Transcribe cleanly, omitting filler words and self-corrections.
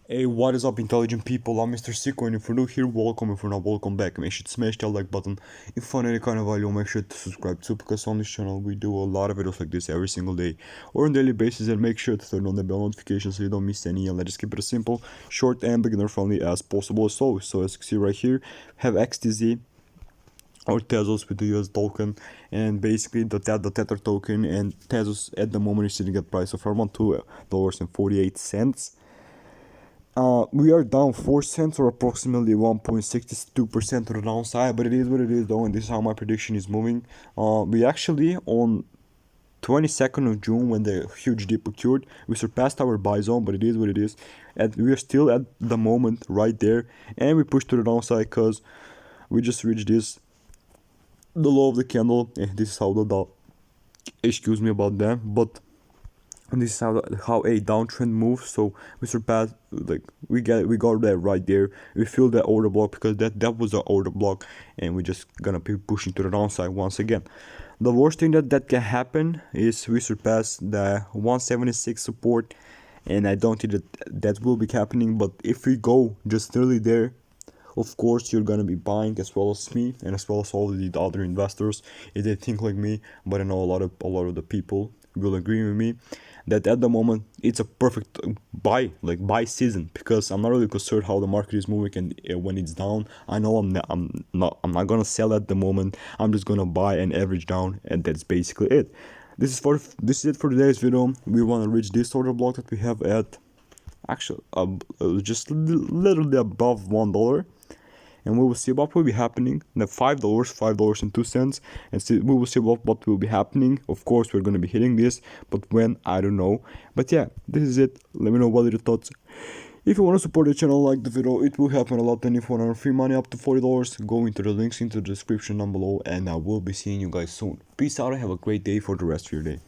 Hey, what is up, intelligent people? I'm Mr. Sicko, and if you're new here, welcome. If you're not, welcome back. Make sure to smash that like button. If you find any kind of value, make sure to subscribe too, because on this channel we do a lot of videos like this every single day or on daily basis, and make sure to turn on the bell notification so you don't miss any. And let's just keep it as simple, short, and beginner friendly as possible. So as you can see right here, have Xtz or Tezos with the US token, and basically the Tether token and Tezos at the moment is sitting at price of around $2.48. We are down 4 cents or approximately 1.62% to the downside, but it is what it is though, and this is how my prediction is moving. We actually, on 22nd of June, when the huge dip occurred, we surpassed our buy zone, but it is what it is. And we are still at the moment right there, and we pushed to the downside because we just reached the low of the candle. This is how excuse me about that, but and this is how a downtrend moves. So we surpassed, like we got that right there. We feel that order block because that was the order block, and we're just gonna be pushing to the downside once again. The worst thing that can happen is we surpass the 176 support, and I don't think that will be happening. But if we go just nearly there, of course you're gonna be buying, as well as me and as well as all the other investors if they think like me. But I know a lot of the people will agree with me that at the moment it's a perfect buy season, because I'm not really concerned how the market is moving, and when it's down, I know I'm not gonna sell at the moment. I'm just gonna buy and average down, and that's basically it. This is it for today's video. We want to reach this order block that we have at actually just literally above $1, and we will see what will be happening. The $5.02, and we will see what will be happening. Of course, we're going to be hitting this, but when, I don't know. But yeah, this is it. Let me know what are your thoughts. If you want to support the channel, like the video, it will help me a lot. And if you want to earn free money up to $40, go into the links into the description down below, and I will be seeing you guys soon. Peace out and have a great day for the rest of your day.